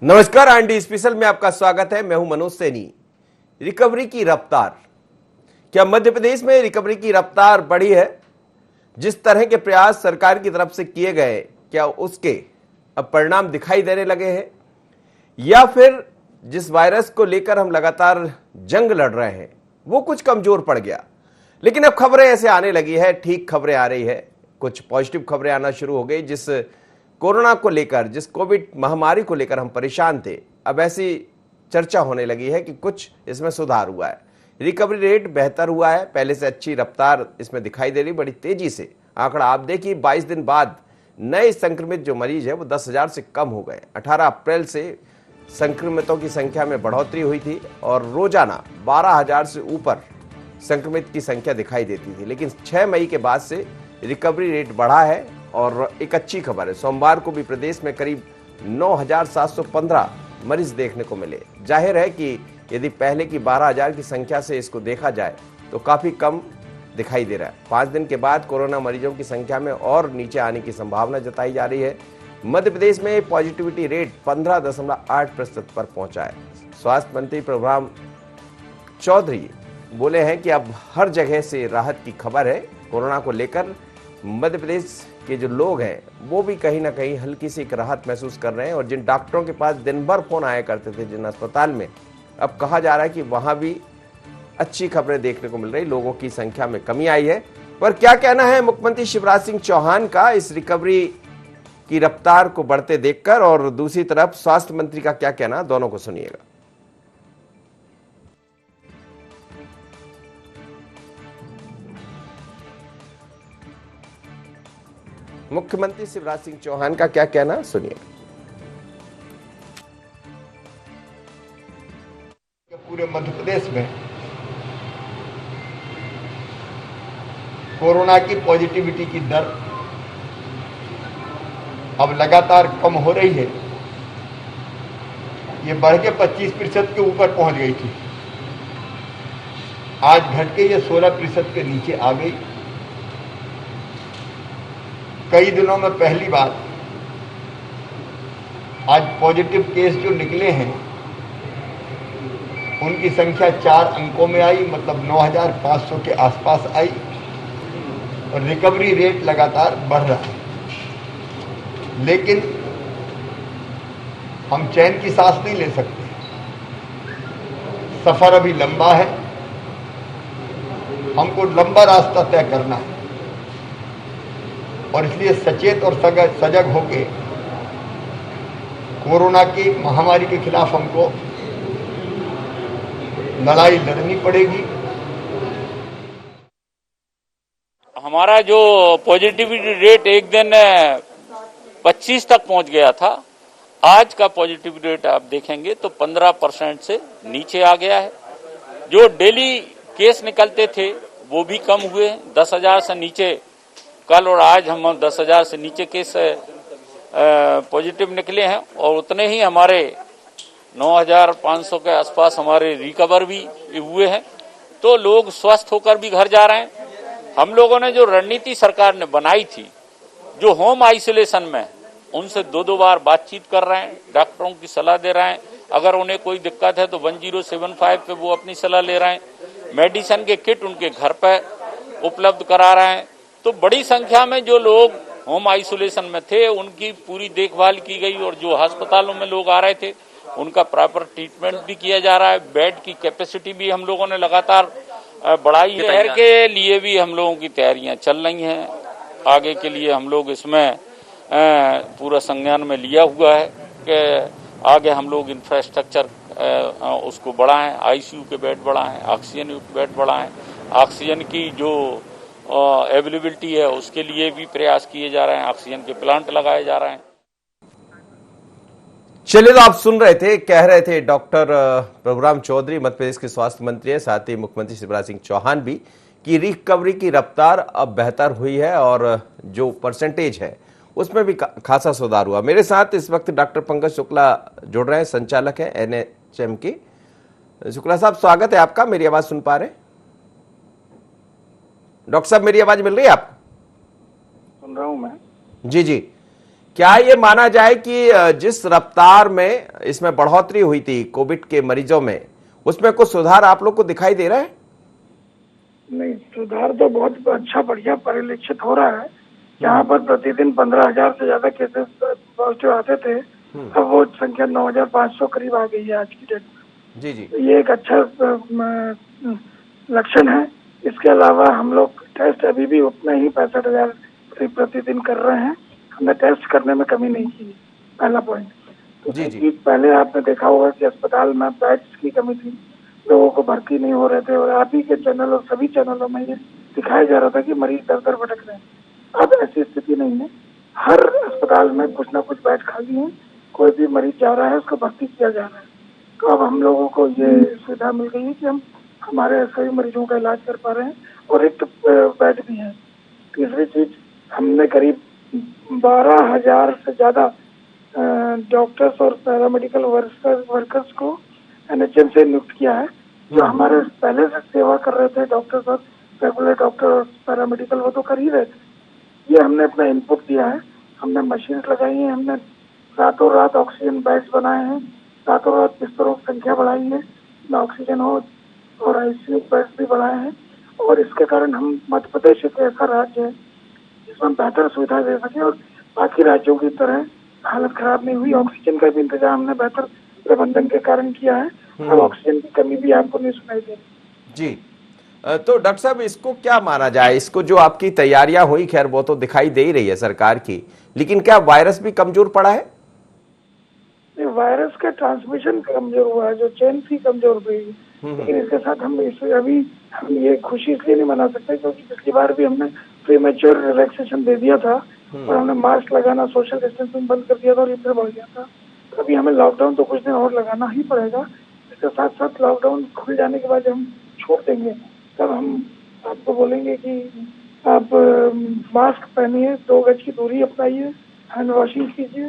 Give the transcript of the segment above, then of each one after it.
नमस्कार, R&D special में आपका स्वागत है। मैं हूं मनोज सैनी। रिकवरी की रफ्तार, क्या मध्य प्रदेश में रिकवरी की रफ्तार बढ़ी है? जिस तरह के प्रयास सरकार की तरफ से किए गए, क्या उसके अब परिणाम दिखाई देने लगे हैं, या फिर जिस वायरस को लेकर हम लगातार जंग लड़ रहे हैं वो कुछ कमजोर पड़ गया? लेकिन अब खबरें ऐसे आने लगी है, ठीक खबरें आ रही है, कुछ पॉजिटिव खबरें आना शुरू हो गई। जिस कोरोना को लेकर, जिस कोविड महामारी को लेकर हम परेशान थे, अब ऐसी चर्चा होने लगी है कि कुछ इसमें सुधार हुआ है, रिकवरी रेट बेहतर हुआ है, पहले से अच्छी रफ्तार इसमें दिखाई दे रही, बड़ी तेजी से। आंकड़ा आप देखिए, 22 दिन बाद नए संक्रमित जो मरीज है वो 10,000 से कम हो गए। 18 अप्रैल से संक्रमितों की संख्या में बढ़ोतरी हुई थी और रोजाना 12,000 से ऊपर संक्रमित की संख्या दिखाई देती थी। लेकिन 6 मई के बाद से रिकवरी रेट बढ़ा है और एक अच्छी खबर है, सोमवार को भी प्रदेश में करीब 9,715 मरीज देखने को मिले। जाहिर है कि यदि पहले की 12,000 की संख्या से इसको देखा जाए तो काफी कम दिखाई दे रहा है। 5 दिन के बाद कोरोना मरीजों की संख्या में और नीचे आने की संभावना जताई जा रही है। मध्य प्रदेश में पॉजिटिविटी रेट 15.8% पर पहुंचा है। स्वास्थ्य मंत्री प्रभुराम चौधरी बोले हैं कि अब हर जगह से राहत की खबर है। कोरोना को लेकर मध्य प्रदेश के जो लोग हैं वो भी कहीं ना कहीं हल्की सी एक राहत महसूस कर रहे हैं। और जिन डॉक्टरों के पास दिन भर फोन आया करते थे, जिन अस्पताल में, अब कहा जा रहा है कि वहां भी अच्छी खबरें देखने को मिल रही, लोगों की संख्या में कमी आई है। पर क्या कहना है मुख्यमंत्री शिवराज सिंह चौहान का इस रिकवरी की रफ्तार को बढ़ते देखकर, और दूसरी तरफ स्वास्थ्य मंत्री का क्या कहना, दोनों को सुनिएगा। मुख्यमंत्री शिवराज सिंह चौहान का क्या कहना, सुनिए। पूरे मध्य प्रदेश में कोरोना की पॉजिटिविटी की दर अब लगातार कम हो रही है। ये बढ़ के 25% के ऊपर पहुंच गई थी, आज घट के ये 16% के नीचे आ गई। कई दिनों में पहली बार आज पॉजिटिव केस जो निकले हैं उनकी संख्या 4 अंकों में आई, मतलब 9,500 के आसपास आई, और रिकवरी रेट लगातार बढ़ रहा है। लेकिन हम चैन की सांस नहीं ले सकते, सफर अभी लंबा है, हमको लंबा रास्ता तय करना है। और इसलिए सचेत और सजग होकर कोरोना की महामारी के खिलाफ हमको लड़ाई लड़नी पड़ेगी। हमारा जो पॉजिटिविटी रेट एक दिन 25 तक पहुंच गया था, आज का पॉजिटिविटी रेट आप देखेंगे तो 15% से नीचे आ गया है। जो डेली केस निकलते थे वो भी कम हुए, 10,000 से नीचे कल और आज हम 10,000 से नीचे केस पॉजिटिव निकले हैं, और उतने ही हमारे 9,500 के आसपास हमारे रिकवर भी हुए हैं। तो लोग स्वस्थ होकर भी घर जा रहे हैं। हम लोगों ने जो रणनीति सरकार ने बनाई थी, जो होम आइसोलेशन में, उनसे 2-2 बार बातचीत कर रहे हैं, डॉक्टरों की सलाह दे रहे हैं। अगर उन्हें कोई दिक्कत है तो 1075 पे वो अपनी सलाह ले रहे हैं। मेडिसिन के किट उनके घर पर उपलब्ध करा रहे हैं। तो बड़ी संख्या में जो लोग होम आइसोलेशन में थे उनकी पूरी देखभाल की गई, और जो अस्पतालों में लोग आ रहे थे उनका प्रॉपर ट्रीटमेंट भी किया जा रहा है। बेड की कैपेसिटी भी हम लोगों ने लगातार बढ़ाई है। शहर के लिए भी हम लोगों की तैयारियां चल रही हैं। आगे के लिए हम लोग इसमें पूरा संज्ञान में लिया हुआ है कि आगे हम लोग इंफ्रास्ट्रक्चर उसको बढ़ाएं, आईसीयू के बेड बढ़ाएं, ऑक्सीजन युक्त बेड बढ़ाएं, ऑक्सीजन की जो अवेलेबिलिटी है उसके लिए भी प्रयास किए जा रहे हैं, ऑक्सीजन के प्लांट लगाए जा रहे हैं। चलिए, तो आप सुन रहे थे, कह रहे थे डॉक्टर प्रभुराम चौधरी, मध्य प्रदेश के स्वास्थ्य मंत्री है, साथ ही मुख्यमंत्री शिवराज सिंह चौहान भी, कि रिकवरी की रफ्तार अब बेहतर हुई है और जो परसेंटेज है उसमें भी खासा सुधार हुआ। मेरे साथ इस वक्त डॉक्टर पंकज शुक्ला जुड़ रहे हैं, संचालक है एनएचएम की। शुक्ला साहब, स्वागत है आपका। मेरी आवाज सुन पा रहे हैं? डॉक्टर साहब, मेरी आवाज मिल रही है आपको? सुन रहा हूं मैं। जी जी, क्या ये माना जाए कि जिस रफ्तार में इसमें बढ़ोतरी हुई थी कोविड के मरीजों में, उसमें कुछ सुधार आप लोग को दिखाई दे रहा है? नहीं, सुधार तो बहुत अच्छा बढ़िया परिलक्षित हो रहा है। यहाँ पर प्रतिदिन 15,000 से ज्यादा केसेस पॉजिटिव आते थे, अब वो संख्या 9,500 करीब आ गई है आज की डेट में। जी जी। ये एक अच्छा लक्षण है। इसके अलावा हम लोग टेस्ट अभी भी उतना ही 65,000 प्रतिदिन कर रहे हैं। हमने टेस्ट करने में कमी नहीं की, पहला पॉइंट। तो जी। पहले आपने देखा होगा कि अस्पताल में बेड्स की कमी थी, लोगों को भर्ती नहीं हो रहे थे, और आप ही के चैनल और सभी चैनलों में ये दिखाया जा रहा था कि मरीज दर दर भटक रहे हैं। अब ऐसी स्थिति नहीं है, हर अस्पताल में कुछ ना कुछ बेड खाली है, कोई भी मरीज जा रहा है उसको भर्ती किया जा रहा है। तो अब हम लोगों को ये सुविधा मिल गई है कि हम हमारे सभी मरीजों का इलाज कर पा रहे हैं, और एक बेड भी है। तीसरी चीज, हमने करीब 12,000 से ज्यादा डॉक्टर्स और पैरामेडिकल वर्कर्स को NHM से नियुक्त किया है। जो हमारे पहले से सेवा कर रहे थे डॉक्टर्स और रेगुलर डॉक्टर और पैरामेडिकल, वो तो कर ही रहे थे। ये हमने अपना इनपुट दिया है, हमने मशीन लगाई है, हमने रातों रात ऑक्सीजन बेड्स बनाए हैं, रातों रात बिस्तरों की संख्या बढ़ाई है, ना ऑक्सीजन हो, और ICU बेड्स भी बढ़ाए हैं। और इसके कारण हम मध्य प्रदेश एक ऐसा राज्य है जिसमें बेहतर सुविधा दे सके, और बाकी राज्यों की तरह हालत खराब नहीं हुई। ऑक्सीजन का भी इंतजाम हमने बेहतर प्रबंधन के कारण किया है, अब ऑक्सीजन की कमी भी आपको नहीं सुनाई दे रही। जी, तो डॉक्टर साहब, इसको क्या माना जाए? इसको जो आपकी तैयारियां हुई, खैर वो तो दिखाई दे ही रही है सरकार की, लेकिन क्या वायरस भी कमजोर पड़ा है? वायरस का ट्रांसमिशन कमजोर हुआ है, जो चेन थी कमजोर हुई। लेकिन इसके साथ हम ये खुशी इसलिए नहीं मना सकते क्योंकि पिछली बार भी हमने प्रीमेच्योर रिलैक्सेशन दे दिया था, और हमने मास्क लगाना, सोशल डिस्टेंसिंग बंद कर दिया था, और ये फिर बढ़ गया था। तो अभी हमें लॉकडाउन तो कुछ दिन और लगाना ही पड़ेगा। इसके साथ साथ लॉकडाउन खुल जाने के बाद जब हम छोड़ देंगे, तब हम आपको बोलेंगे कि आप मास्क पहनिए, 2 गज की दूरी अपनाइए, हैंड वॉशिंग कीजिए,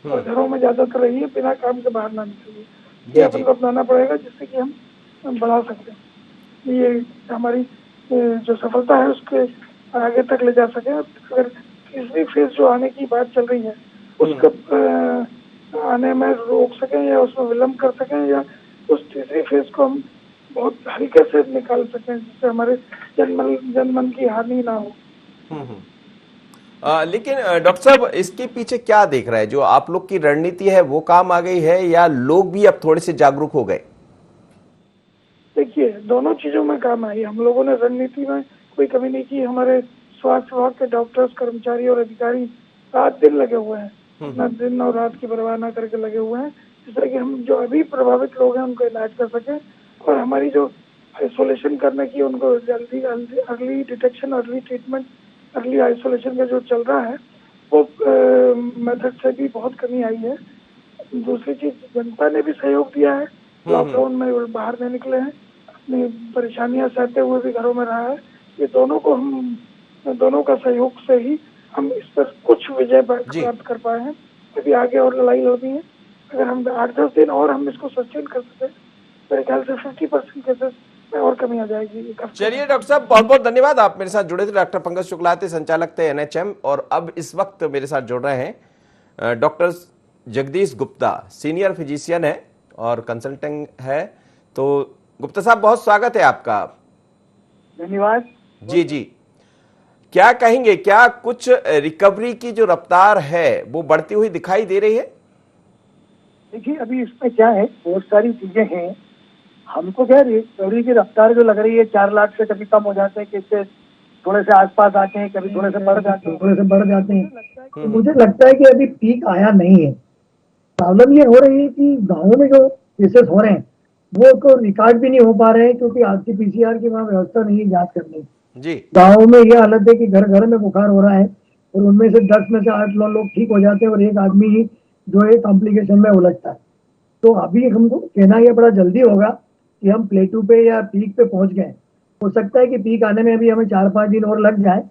और घरों में ज्यादातर रहिए, बिना काम के बाहर ना निकलिए। ये अपन को अपनाना पड़ेगा, जिससे कि हम बढ़ा सकते हैं। ये हमारी जो सफलता है उसके आगे तक ले जा सके। अगर तीसरी फेज जो आने की बात चल रही है, उसको आने में रोक सकें या उसमें विलम्ब कर सकें, या उस तीसरी फेज को हम बहुत हल्के से निकाल सकें, जिससे हमारे जनमन की हानि ना हो। लेकिन डॉक्टर साहब, इसके पीछे क्या देख रहा है? जो आप लोग की रणनीति है वो काम आ गई है, या लोग भी अब थोड़े से जागरूक हो गए? देखिए, दोनों चीजों में काम आई। हम लोगों ने रणनीति में कोई कमी नहीं की। हमारे स्वास्थ्य विभाग के डॉक्टर्स, कर्मचारी और अधिकारी रात दिन लगे हुए हैं, ना दिन और रात की परवाह ना करके लगे हुए हैं, जिससे कि हम जो अभी प्रभावित लोग हैं उनका इलाज कर सकें, और हमारी जो आइसोलेशन करने की, उनको जल्दी early detection, early treatment, early isolation का जो चल रहा है, वो मेथड से भी बहुत कमी आई है। दूसरी चीज, जनता ने भी सहयोग दिया है। लॉकडाउन में वो बाहर नहीं निकले हैं, अपनी परेशानियां सहते हुए भी घरों में रहा है। ये दोनों का सहयोग से ही हम इस पर कुछ विजय प्राप्त कर पाए हैं। अभी आगे और लड़ाई लड़नी है। अगर हम 8-10 दिन और हम इसको सस्टेन कर सके, मेरे ख्याल से 50% केसेस में और कमी आ जाएगी। चलिए डॉक्टर साहब, बहुत बहुत धन्यवाद। आप मेरे साथ जुड़े थे। डॉक्टर पंकज शुक्ला थे, संचालक थे NHM, और अब इस वक्त मेरे साथ जुड़ रहे हैं doctor Jagdish Gupta, senior physician है और कंसल्टेंट है। तो गुप्ता साहब, बहुत स्वागत है आपका। धन्यवाद। जी जी, क्या कहेंगे, क्या कुछ रिकवरी की जो रफ्तार है वो बढ़ती हुई दिखाई दे रही है? देखिए, अभी इसमें क्या है, बहुत सारी चीजें हैं। हमको क्या रिकवरी की रफ्तार जो लग रही है, 4 लाख से कभी कम हो जाते हैं, किससे थोड़े से आसपास आते हैं, कभी थोड़े से बढ़ जाते हैं, तो मुझे लगता है कि अभी पीक आया नहीं है। प्रॉब्लम ये हो रही है कि गाँव में जो केसेस हो रहे हैं वो तो रिकॉर्ड भी नहीं हो पा रहे हैं, क्योंकि RT-PCR की वहाँ व्यवस्था नहीं है जांच करने जी। गाँव में ये हालत है कि घर घर में बुखार हो रहा है, और उनमें से 10 में से 8-9 लोग ठीक हो जाते हैं, और एक आदमी ही जो है कॉम्प्लिकेशन में उलझता है। तो अभी हमको कहना ये बड़ा जल्दी होगा कि हम प्लेटू पे या पीक पे पहुंच गए। हो सकता है कि पीक आने में अभी हमें 4-5 दिन और लग जाए।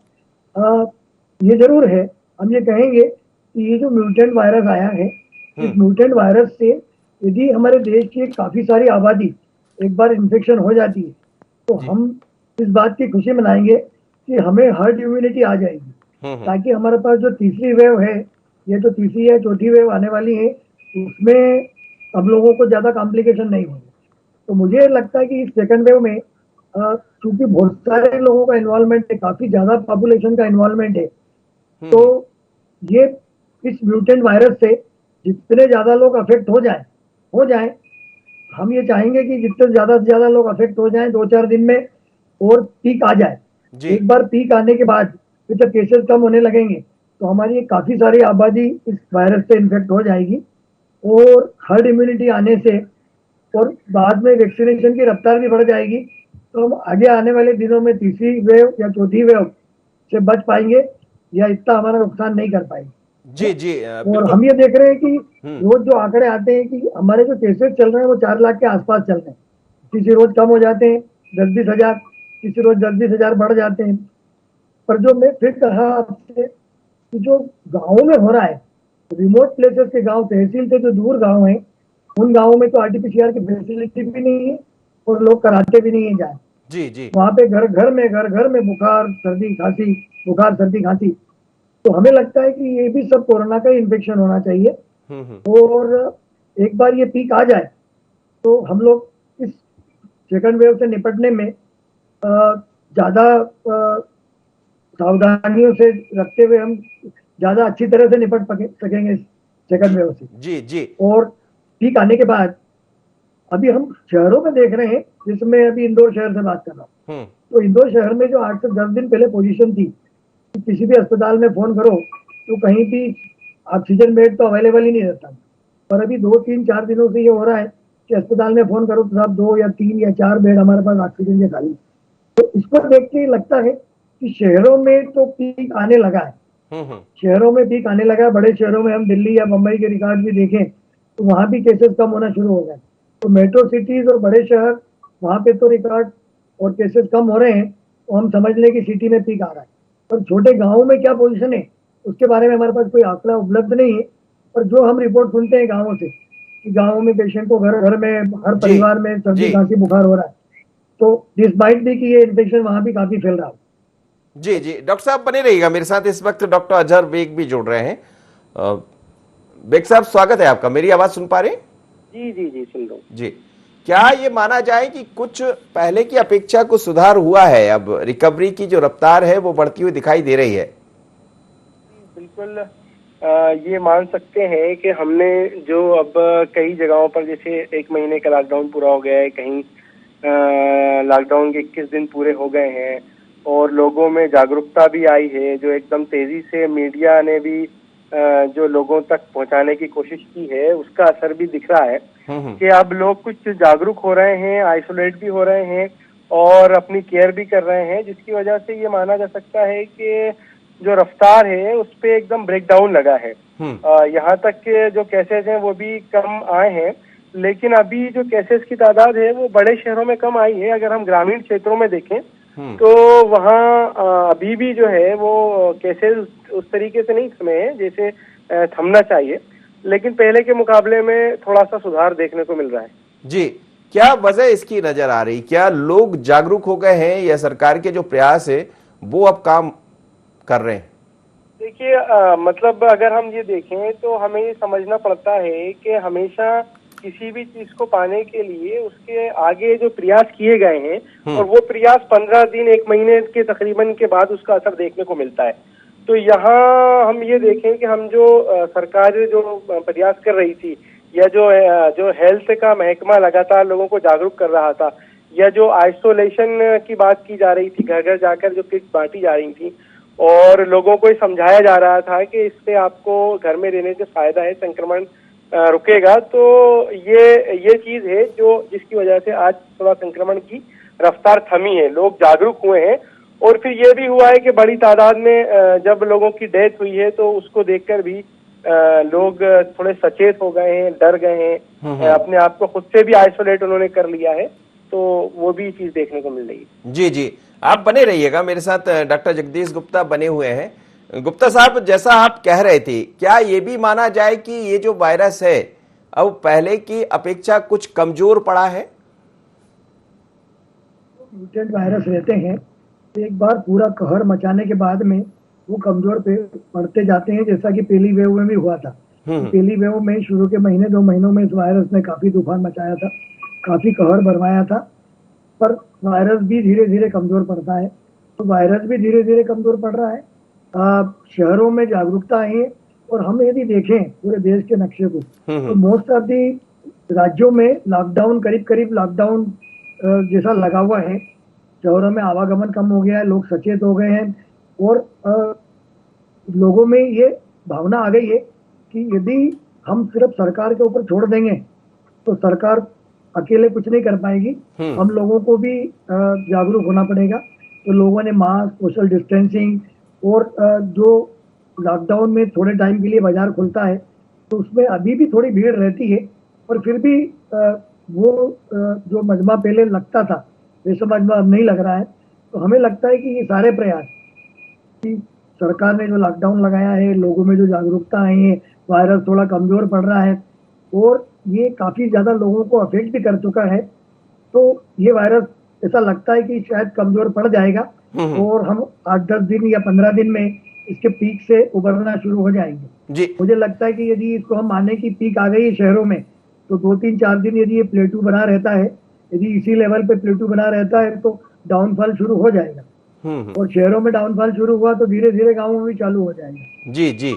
ये जरूर है, हम ये कहेंगे कि ये जो म्यूटेंट वायरस आया है, इस म्यूटेंट वायरस से यदि हमारे देश की काफी सारी आबादी एक बार इन्फेक्शन हो जाती है, तो हम इस बात की खुशी मनाएंगे कि हमें हर्ड इम्यूनिटी आ जाएगी, ताकि हमारे पास जो तीसरी वेव है ये जो तीसरी है चौथी वेव आने वाली है उसमें हम लोगों को ज्यादा कॉम्प्लिकेशन नहीं होंगे। तो मुझे लगता है कि इस सेकंड वेव में चूंकि बहुत सारे लोगों का इन्वॉल्वमेंट है, काफी ज्यादा पॉपुलेशन का इन्वॉल्वमेंट है, तो ये इस म्यूटेंट वायरस से जितने ज्यादा लोग अफेक्ट हो जाए, हम ये चाहेंगे कि जितने ज्यादा से ज्यादा लोग अफेक्ट हो जाएं 2-4 दिन में और पीक आ जाए। एक बार पीक आने के बाद फिर जब केसेस कम होने लगेंगे तो हमारी काफी सारी आबादी इस वायरस से इन्फेक्ट हो जाएगी और हर्ड इम्यूनिटी आने से और बाद में वैक्सीनेशन की रफ्तार भी बढ़ जाएगी, तो हम आगे आने वाले दिनों में तीसरी वेव या चौथी वेव से बच पाएंगे या इतना हमारा नुकसान नहीं कर पाएंगे। जी जी और हम ये देख रहे हैं कि रोज जो आंकड़े आते हैं कि हमारे जो केसेस चल रहे हैं वो 4 लाख के आसपास चल रहे हैं, किसी रोज कम हो जाते हैं 10-20 हजार, किसी रोज 10-20 हजार बढ़ जाते हैं। पर जो मैं फिर कहा आपसे कि जो गाँवों में हो रहा है, रिमोट प्लेसेस के गाँव, तहसील से जो दूर गाँव है, उन गाँवों में तो आरटीपीसीआर की फैसिलिटी भी नहीं है और लोग कराते भी नहीं है जाए। जी जी वहां पे घर घर में बुखार सर्दी खांसी, बुखार सर्दी खांसी, तो हमें लगता है कि ये भी सब कोरोना का इन्फेक्शन होना चाहिए। और एक बार ये पीक आ जाए तो हम लोग इस सेकंड वेव से निपटने में ज्यादा सावधानियों से रखते हुए हम ज्यादा अच्छी तरह से निपट सकेंगे सेकंड वेव से। जी जी और पीक आने के बाद अभी हम शहरों में देख रहे हैं, जिसमें अभी इंदौर शहर से बात कर रहा हूँ, तो इंदौर शहर में जो 8 से 10 दिन पहले पोजीशन थी, किसी भी अस्पताल में फोन करो तो कहीं भी ऑक्सीजन बेड तो अवेलेबल ही नहीं रहता, पर अभी 2-3-4 दिनों से ये हो रहा है कि अस्पताल में फोन करो तो साहब 2 या 3 या 4 बेड हमारे पास ऑक्सीजन के खाली। तो इसको देख के लगता है कि शहरों में तो पीक आने लगा है, शहरों में पीक आने लगा है। बड़े शहरों में हम दिल्ली या मुंबई के रिकॉर्ड भी देखें तो वहां भी केसेस कम होना शुरू हो गए। तो मेट्रो सिटीज और बड़े शहर, वहां पे तो रिकॉर्ड और केसेस कम हो रहे हैं, तो हम समझ लें कि सिटी में पीक आ रहा है। पर छोटे गाँवों में क्या पोजीशन है उसके बारे में हमारे पास कोई आंकड़ा उपलब्ध नहीं है, पर जो हम रिपोर्ट सुनते हैं गाँवों से कि गाँवों में पेशेंट को घर घर में, हर परिवार में सर्दी खांसी बुखार हो रहा है, तो डिस्पाइट भी कि ये इन्फेक्शन वहां भी काफी फैल रहा है। जी जी डॉक्टर साहब बने रहिएगा मेरे साथ। इस वक्त डॉक्टर अजहर बेग भी जुड़ रहे हैं। बेग साहब स्वागत है आपका, मेरी आवाज सुन पा रहे हैं? जी जी जी सुन रहा हूँ जी। क्या ये माना जाए कि कुछ पहले की अपेक्षा कुछ सुधार हुआ है, अब रिकवरी की जो रफ्तार है वो बढ़ती हुई दिखाई दे रही है? बिल्कुल ये मान सकते हैं कि हमने जो अब कई जगहों पर, जैसे 1 महीने का लॉकडाउन पूरा हो गया है, कहीं लॉकडाउन के 21 दिन पूरे हो गए हैं और लोगों में जागरूकता भी आई है, जो एकदम तेजी से मीडिया ने भी जो लोगों तक पहुंचाने की कोशिश की है उसका असर भी दिख रहा है कि अब लोग कुछ जागरूक हो रहे हैं, आइसोलेट भी हो रहे हैं और अपनी केयर भी कर रहे हैं, जिसकी वजह से ये माना जा सकता है कि जो रफ्तार है उस पे एकदम ब्रेकडाउन लगा है। यहाँ तक के जो केसेस हैं वो भी कम आए हैं, लेकिन अभी जो केसेस की तादाद है वो बड़े शहरों में कम आई है। अगर हम ग्रामीण क्षेत्रों में देखें तो वहाँ अभी भी जो है वो केसेस उस तरीके से नहीं थमे हैं जैसे थमना चाहिए, लेकिन पहले के मुकाबले में थोड़ा सा सुधार देखने को मिल रहा है। जी, क्या वजह इसकी नजर आ रही? क्या लोग जागरूक हो गए हैं या सरकार के जो प्रयास है वो अब काम कर रहे हैं? देखिए मतलब अगर हम ये देखें तो हमें ये समझना पड़ता है कि हमेशा किसी भी चीज को पाने के लिए उसके आगे जो प्रयास किए गए हैं और वो प्रयास 15 दिन 1 महीने के तकरीबन के बाद उसका असर देखने को मिलता है। तो यहाँ हम ये देखें कि हम जो सरकार जो प्रयास कर रही थी या जो हेल्थ का महकमा लगातार लोगों को जागरूक कर रहा था, या जो आइसोलेशन की बात की जा रही थी, घर घर जाकर जो किट बांटी जा रही थी और लोगों को समझाया जा रहा था कि इससे आपको घर में रहने से फायदा है, संक्रमण रुकेगा, तो ये चीज है जो जिसकी वजह से आज थोड़ा संक्रमण की रफ्तार थमी है, लोग जागरूक हुए हैं। और फिर ये भी हुआ है कि बड़ी तादाद में जब लोगों की डेथ हुई है तो उसको देखकर भी लोग थोड़े सचेत हो गए हैं, डर गए हैं, अपने आप को खुद से भी आइसोलेट उन्होंने कर लिया है, तो वो भी चीज देखने को मिल रही है। जी जी, आप बने रहिएगा मेरे साथ। डॉक्टर जगदीश गुप्ता बने हुए हैं। गुप्ता साहब, जैसा आप कह रहे थे, क्या ये भी माना जाए कि ये जो वायरस है अब पहले की अपेक्षा कुछ कमजोर पड़ा है? म्यूटेंट वायरस रहते हैं, एक बार पूरा कहर मचाने के बाद में वो कमजोर पड़ते जाते हैं, जैसा कि पहली वेव में भी हुआ था। पहली वेव में शुरू के महीने 2 महीनों में इस वायरस ने काफी तूफान मचाया था, काफी कहर बरमाया था, पर वायरस भी धीरे धीरे कमजोर पड़ता है। तो वायरस भी धीरे धीरे कमजोर पड़ रहा है। शहरों में जागरूकता आई है, और हम यदि देखें पूरे देश के नक्शे को, तो मोस्ट ऑफ दी राज्यों में लॉकडाउन करीब लॉकडाउन जैसा लगा हुआ है। शहरों में आवागमन कम हो गया है, लोग सचेत हो गए हैं, और लोगों में ये भावना आ गई है कि यदि हम सिर्फ सरकार के ऊपर छोड़ देंगे तो सरकार अकेले कुछ नहीं कर पाएगी, हम लोगों को भी जागरूक होना पड़ेगा। तो लोगों ने मास्क, सोशल डिस्टेंसिंग, और जो लॉकडाउन में थोड़े टाइम के लिए बाजार खुलता है तो उसमें अभी भी थोड़ी भीड़ रहती है, पर फिर भी वो जो मजमा पहले लगता था वैसा मजमा अब नहीं लग रहा है। तो हमें लगता है कि ये सारे प्रयास कि सरकार ने जो लॉकडाउन लगाया है, लोगों में जो जागरूकता आई है, वायरस थोड़ा कमजोर पड़ रहा है और ये काफी ज्यादा लोगों को अफेक्ट भी कर चुका है, तो ये वायरस ऐसा लगता है कि शायद कमजोर पड़ जाएगा और हम 8-10 दिन या 15 दिन में इसके पीक से उभरना शुरू हो जाएंगे। जी मुझे लगता है कि यदि इसको हम माने कि पीक आ गई है शहरों में, तो 2-3-4 दिन यदि ये प्लेटू बना रहता है, यदि इसी लेवल पे प्लेटू बना रहता है तो डाउनफॉल शुरू हो जाएगा। और शहरों में डाउनफॉल शुरू हुआ तो धीरे धीरे गाँवों में भी चालू हो जाएगा। जी जी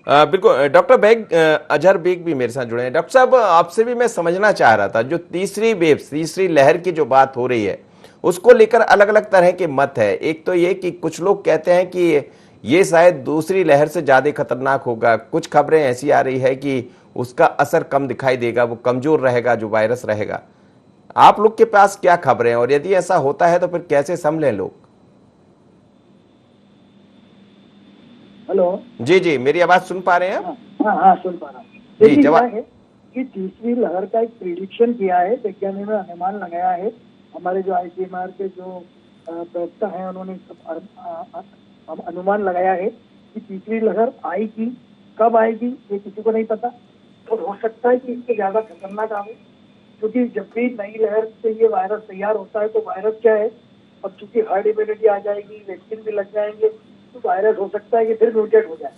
बिल्कुल। डॉक्टर बेग, अजहर बेग भी मेरे साथ जुड़े हैं। डॉक्टर साहब, आपसे भी मैं समझना चाह रहा था, जो तीसरी वेव, तीसरी लहर की जो बात हो रही है उसको लेकर अलग अलग तरह के मत है। एक तो ये कि कुछ लोग कहते हैं कि ये शायद दूसरी लहर से ज्यादा खतरनाक होगा, कुछ खबरें ऐसी आ रही है कि उसका असर कम दिखाई देगा, वो कमजोर रहेगा जो वायरस रहेगा। आप लोग के पास क्या खबरें हैं, और यदि ऐसा होता है तो फिर कैसे संभलें लोग? हेलो, जी जी, मेरी आवाज सुन पा रहे हैं आप? हाँ, सुन पा रहा हूँ। जी, जवाब है कि तीसरी लहर का एक प्रिडिक्शन किया है, वैज्ञानिकों ने अनुमान लगाया है। हमारे जो ICMR के जो प्रवक्ता हैं उन्होंने अनुमान लगाया है कि तीसरी लहर आएगी। कब आएगी ये किसी को नहीं पता, तो हो सकता है कि इससे ज्यादा खतरनाक आए, क्योंकि जब भी नई लहर से ये वायरस तैयार होता है तो वायरस क्या है, अब चूंकि हर्ड इम्यूनिटी आ जाएगी, वैक्सीन भी लग जाएंगे, तो वायरस हो सकता है कि फिर म्यूटेट हो जाए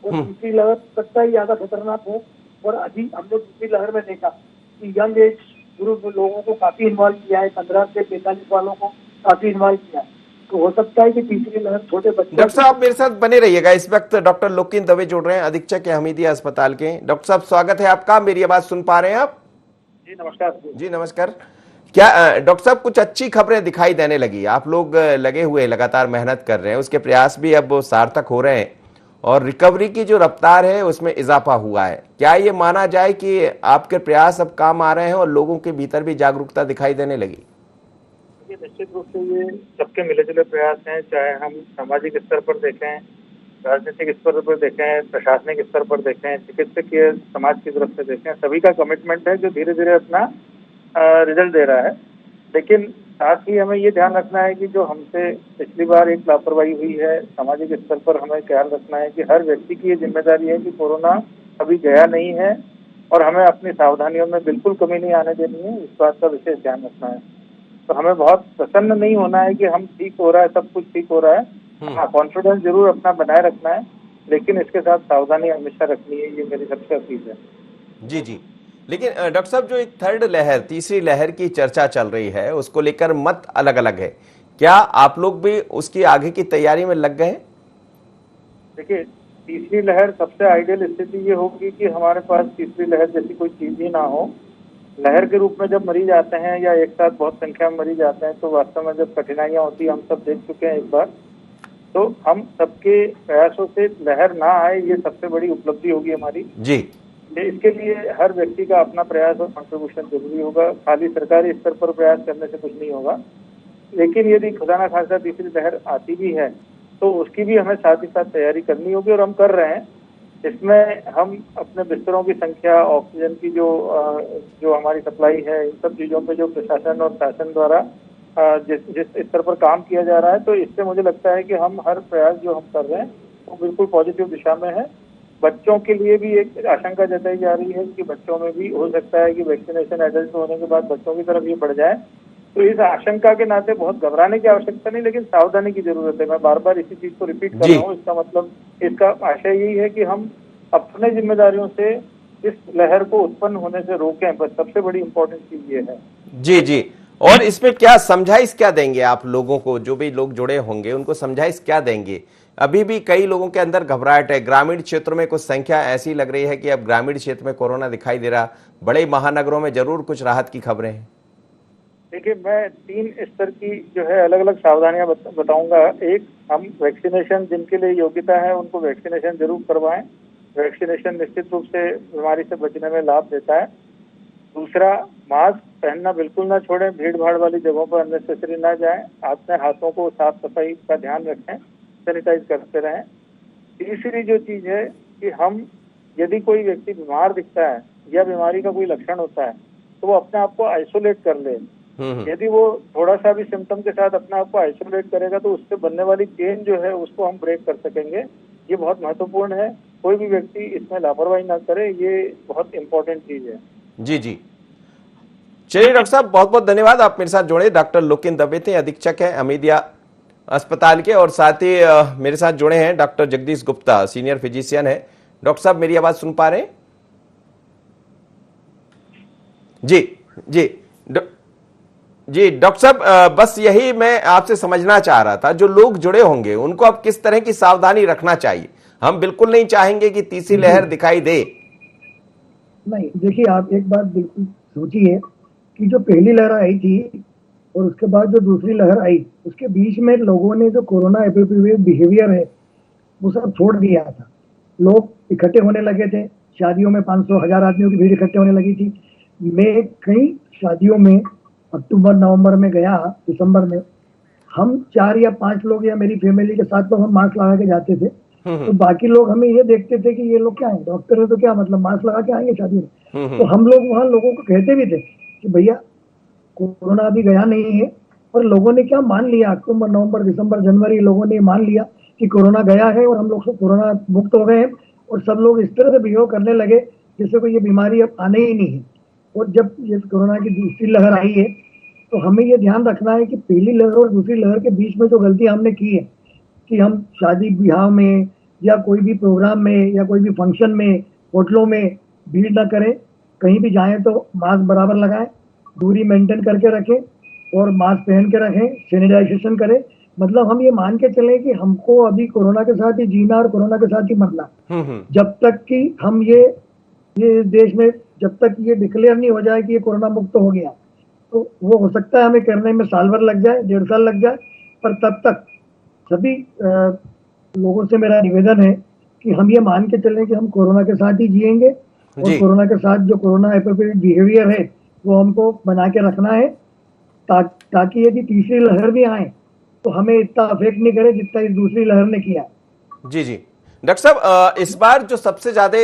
और तीसरी लहर सकता है ज्यादा खतरनाक हो। और अभी हमने दूसरी लहर में देखा कि यंग एज ग्रुप लोगों को काफी इन्वॉल्व किया है, 15 से 45 वालों को काफी इन्वॉल्व किया है। तो हो सकता है कि तीसरी लहर छोटे बच्चों। डॉक्टर साहब मेरे साथ बने रहिएगा। इस वक्त डॉक्टर लोकिन दवे जुड़ रहे हैं, अधीक्षक है हमीदिया अस्पताल के। डॉक्टर साहब स्वागत है आपका। मेरी आवाज सुन पा रहे हैं आप? जी नमस्कार। जी नमस्कार। क्या डॉक्टर साहब कुछ अच्छी खबरें दिखाई देने लगी? आप लोग लगे हुए लगातार मेहनत कर रहे हैं, उसके प्रयास भी अब सार्थक हो रहे हैं और रिकवरी की जो रफ्तार है उसमें इजाफा हुआ है। क्या ये माना जाए कि आपके प्रयास अब काम आ रहे हैं और लोगों के भीतर भी जागरूकता दिखाई देने लगी? ये निश्चित रूप से ये सबके मिले जुले प्रयास हैं, चाहे हम सामाजिक स्तर पर देखें, राजनीतिक स्तर पर देखें, प्रशासनिक स्तर पर देखें, चिकित्सकीय समाज की तरफ से देखें, सभी का कमिटमेंट है जो धीरे धीरे अपना रिजल्ट दे रहा है। लेकिन साथ ही हमें ये ध्यान रखना है कि जो हमसे पिछली बार एक लापरवाही हुई है, सामाजिक स्तर पर हमें ख्याल रखना है कि हर व्यक्ति की ये जिम्मेदारी है कि कोरोना अभी गया नहीं है और हमें अपनी सावधानियों में बिल्कुल कमी नहीं आने देनी है, इस बात का विशेष ध्यान रखना है। तो हमें बहुत प्रसन्न नहीं होना है कि हम ठीक हो रहा है, सब कुछ ठीक हो रहा है। हाँ, कॉन्फिडेंस जरूर अपना बनाए रखना है, लेकिन इसके साथ सावधानी हमेशा रखनी है, ये मेरी सबसे अपील है। जी जी। लेकिन डॉक्टर साहब, जो एक थर्ड लहर, तीसरी लहर की चर्चा चल रही है, उसको लेकर मत अलग अलग है, क्या आप लोग भी उसकी आगे की तैयारी में लग गए? देखिए, तीसरी लहर सबसे आइडियल स्थिति ये होगी कि हमारे पास तीसरी लहर जैसी कोई चीज ही ना हो। लहर के रूप में जब मरीज आते हैं या एक साथ बहुत संख्या में मरीज आते हैं तो वास्तव में जब कठिनाइयां होती है, हम सब देख चुके हैं एक बार। तो हम सबके प्रयासों से लहर ना आए, ये सबसे बड़ी उपलब्धि होगी हमारी जी। इसके लिए हर व्यक्ति का अपना प्रयास और कंट्रीब्यूशन जरूरी होगा। खाली सरकारी स्तर पर प्रयास करने से कुछ नहीं होगा। लेकिन यदि खुदा ना खासा तीसरी लहर आती भी है तो उसकी भी हमें साथ ही साथ तैयारी करनी होगी और हम कर रहे हैं। इसमें हम अपने बिस्तरों की संख्या, ऑक्सीजन की जो हमारी सप्लाई है, इन सब चीजों पे जो प्रशासन और शासन द्वारा जिस स्तर पर काम किया जा रहा है, तो इससे मुझे लगता है कि हम हर प्रयास जो हम कर रहे हैं वो बिल्कुल पॉजिटिव दिशा में है। बच्चों के लिए भी एक आशंका जताई जा रही है कि बच्चों में भी हो सकता है कि वैक्सीनेशन एडल्ट होने के बाद बच्चों की तरफ ये बढ़ जाए। तो इस आशंका के नाते बहुत घबराने की आवश्यकता नहीं, लेकिन सावधानी की जरूरत है। मैं बार बार इसी चीज को रिपीट कर रहा हूँ। इसका मतलब, इसका आशय यही है कि हम अपने जिम्मेदारियों से इस लहर को उत्पन्न होने से रोकें। बस सबसे बड़ी इंपॉर्टेंट चीज ये है। जी जी। और इसमें क्या समझाइश क्या देंगे आप लोगों को, जो भी लोग जुड़े होंगे उनको समझाइश क्या देंगे? अभी भी कई लोगों के अंदर घबराहट है। ग्रामीण क्षेत्रों में कुछ संख्या ऐसी लग रही है कि अब ग्रामीण क्षेत्र में कोरोना दिखाई दे रहा, बड़े महानगरों में जरूर कुछ राहत की खबरें हैं। देखिए, मैं 3 स्तर की जो है अलग अलग सावधानियां बताऊंगा। एक, हम वैक्सीनेशन, जिनके लिए योग्यता है उनको वैक्सीनेशन जरूर करवाएं। वैक्सीनेशन निश्चित रूप से बीमारी से बचने में लाभ देता है। दूसरा, मास्क पहनना बिल्कुल ना छोड़ें। भीड़ भाड़ वाली जगहों पर अननेसेसरी ना जाएं। अपने हाथों को साफ सफाई का ध्यान रखें, सैनिटाइज करते रहें। तीसरी जो चीज है कि हम, यदि कोई व्यक्ति बीमार दिखता है या बीमारी का कोई लक्षण होता है तो वो अपने आप को आइसोलेट कर ले। यदि वो थोड़ा सा भी सिम्टम के साथ अपने आप को आइसोलेट करेगा तो उससे बनने वाली चेन जो है उसको हम ब्रेक कर सकेंगे। ये बहुत महत्वपूर्ण है। कोई भी व्यक्ति इसमें लापरवाही ना करे, ये बहुत इंपॉर्टेंट चीज है। जी जी। चलिए डॉक्टर साहब, बहुत बहुत धन्यवाद, आप मेरे साथ जुड़े। डॉक्टर लोकेन दबे थे, अधीक्षक हैं हमीदिया अस्पताल के, और साथ ही मेरे साथ जुड़े हैं doctor Jagdish Gupta, senior physician है। डॉक्टर साहब, मेरी आवाज सुन पा रहे हैं? जी जी जी। डॉक्टर साहब, बस यही मैं आपसे समझना चाह रहा था, जो लोग जुड़े होंगे उनको अब किस तरह की सावधानी रखना चाहिए? हम बिल्कुल नहीं चाहेंगे कि तीसरी लहर दिखाई दे। नहीं, देखिए, आप एक बात बिल्कुल सोचिए कि जो पहली लहर आई थी और उसके बाद जो दूसरी लहर आई, उसके बीच में लोगों ने जो कोरोना एप्रोप्रिएट बिहेवियर है वो सब छोड़ दिया था। लोग इकट्ठे होने लगे थे। शादियों में 500-1000 आदमियों की भीड़ इकट्ठे होने लगी थी। मैं कई शादियों में अक्टूबर नवंबर में गया, दिसंबर में, हम 4 या 5 लोग या मेरी फैमिली के 7 लोग हम मास्क लगा के जाते थे। तो बाकी लोग हमें ये देखते थे कि ये लोग क्या है, डॉक्टर है तो क्या मतलब मास्क लगा के आएंगे शादी में। तो हम लोग वहां लोगों को कहते भी थे कि भैया कोरोना अभी गया नहीं है। और लोगों ने क्या मान लिया, अक्टूबर नवंबर दिसंबर जनवरी लोगों ने मान लिया कि कोरोना गया है और हम लोग सब कोरोना मुक्त हो गए हैं। और सब लोग इस तरह से बिहेव करने लगे जैसे कोई ये बीमारी अब आने ही नहीं है। और जब ये कोरोना की दूसरी लहर आई है तो हमें ये ध्यान रखना है कि पहली लहर और दूसरी लहर के बीच में जो गलती हमने की है कि हम शादी ब्याह में या कोई भी प्रोग्राम में या कोई भी फंक्शन में, होटलों में भीड़ ना करें। कहीं भी जाएं तो मास्क बराबर लगाएं, दूरी मेंटेन करके रखें और मास्क पहन के रखें, सैनिटाइजेशन करें। मतलब हम ये मान के चलें कि हमको अभी कोरोना के साथ ही जीना और कोरोना के साथ ही मरना। जब तक कि हम ये देश में जब तक ये डिक्लेयर नहीं हो जाए कि ये कोरोना मुक्त हो गया, तो वो हो सकता है हमें करने में साल भर लग जाए, 1.5 साल लग जाए। पर तब तक सभी लोगों से मेरा निवेदन है कि हम ये मान के चलें कि हम कोरोना के साथ ही जिएंगे और कोरोना के साथ जो कोरोना एप्रोप्रिएट बिहेवियर है वो हमको बना के रखना है, ताकि यदि तीसरी लहर भी आए तो हमें इतना अफेक्ट नहीं करे जितना इस दूसरी लहर ने किया। जी जी। डॉक्टर साहब, इस बार जो सबसे ज्यादा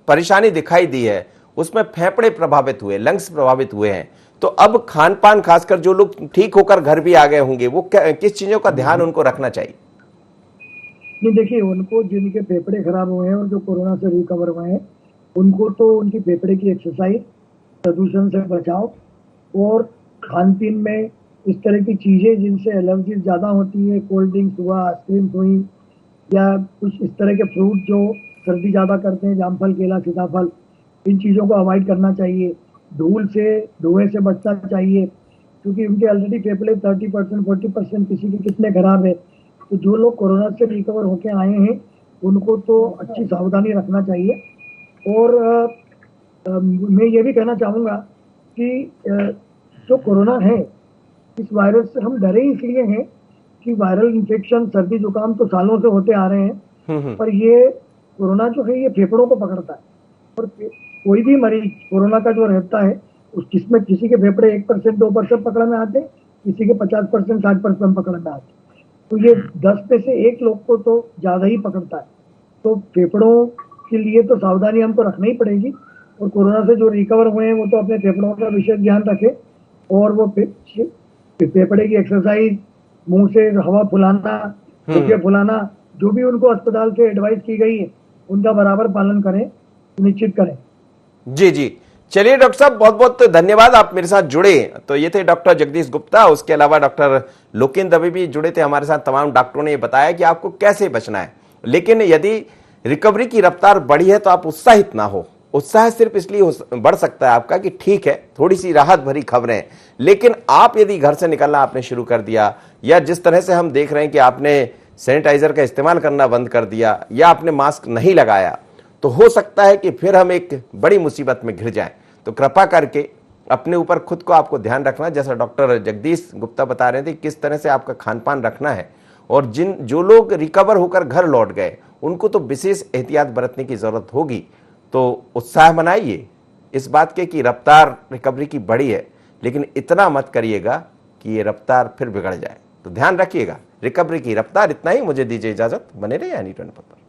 परेशानी दिखाई दी है उसमें फेफड़े प्रभावित हुए, लंग्स प्रभावित हुए हैं। तो अब खान पान, खासकर जो लोग ठीक होकर घर भी आ गए होंगे, वो किस चीजों का ध्यान उनको रखना चाहिए? नहीं, देखिए, उनको जिनके फेफड़े खराब हुए हैं और जो कोरोना से रिकवर हुए हैं उनको तो उनकी फेफड़े की एक्सरसाइज, प्रदूषण से बचाव और खान पीन में इस तरह की चीजें जिनसे एलर्जी ज्यादा होती है, कोल्ड ड्रिंक्स हुआ, आइसक्रीम हुई, या कुछ इस तरह के फ्रूट जो सर्दी ज्यादा करते हैं, जामफल, केला, सीताफल, इन चीजों को अवॉइड करना चाहिए। धुएं से बचना चाहिए, क्योंकि उनके ऑलरेडी फेफड़े 30% 40% किसी के कितने खराब है। तो जो लोग कोरोना से रिकवर होके आए हैं उनको तो अच्छी सावधानी रखना चाहिए। और मैं ये भी कहना चाहूँगा कि जो कोरोना है, इस वायरस से हम डरे इसलिए हैं कि वायरल इन्फेक्शन, सर्दी जुकाम तो सालों से होते आ रहे हैं, पर ये कोरोना जो है ये फेफड़ों को पकड़ता है। और कोई भी मरीज कोरोना का जो रहता है जिसमें किसी के फेफड़े 1% 2% पकड़ में आते हैं, किसी के 50% 60% पकड़ में आते हैं। तो ये 10 में से 1 लोग को तो ज्यादा ही पकड़ता है। तो फेफड़ों के लिए तो सावधानी हमको रखनी ही पड़ेगी। और कोरोना से जो रिकवर हुए हैं वो तो अपने फेफड़ों का विशेष ध्यान रखें और वो फेफड़े की एक्सरसाइज, मुंह से हवा फुलाना, फुके फुलाना, जो भी उनको अस्पताल से एडवाइस की गई है उनका बराबर पालन करें, सुनिश्चित करें। जी जी। चलिए डॉक्टर साहब, बहुत बहुत धन्यवाद, आप मेरे साथ जुड़े। तो ये थे डॉक्टर जगदीश गुप्ता, उसके अलावा डॉक्टर लोकेंद्र दवे भी जुड़े थे हमारे साथ। तमाम डॉक्टरों ने बताया कि आपको कैसे बचना है, लेकिन यदि रिकवरी की रफ्तार बढ़ी है तो आप उत्साहित ना हो। उत्साह सिर्फ इसलिए बढ़ सकता है आपका कि ठीक है थोड़ी सी राहत भरी खबरें, लेकिन आप यदि घर से निकलना आपने शुरू कर दिया, या जिस तरह से हम देख रहे हैं कि आपने सैनिटाइजर का इस्तेमाल करना बंद कर दिया, या आपने मास्क नहीं लगाया, तो हो सकता है कि फिर हम एक बड़ी मुसीबत में घिर जाएं। तो कृपा करके अपने ऊपर खुद को आपको ध्यान रखना, जैसा डॉक्टर जगदीश गुप्ता बता रहे थे किस तरह से आपका खान पान रखना है। और जो लोग रिकवर होकर घर लौट गए उनको तो विशेष एहतियात बरतने की जरूरत होगी। तो उत्साह मनाइए इस बात के कि रफ्तार रिकवरी की बढ़ी है, लेकिन इतना मत करिएगा कि ये रफ्तार फिर बिगड़ जाए। तो ध्यान रखिएगा रिकवरी की रफ्तार। इतना ही, मुझे दीजिए इजाजत, बने रहिए यानी 24 पर।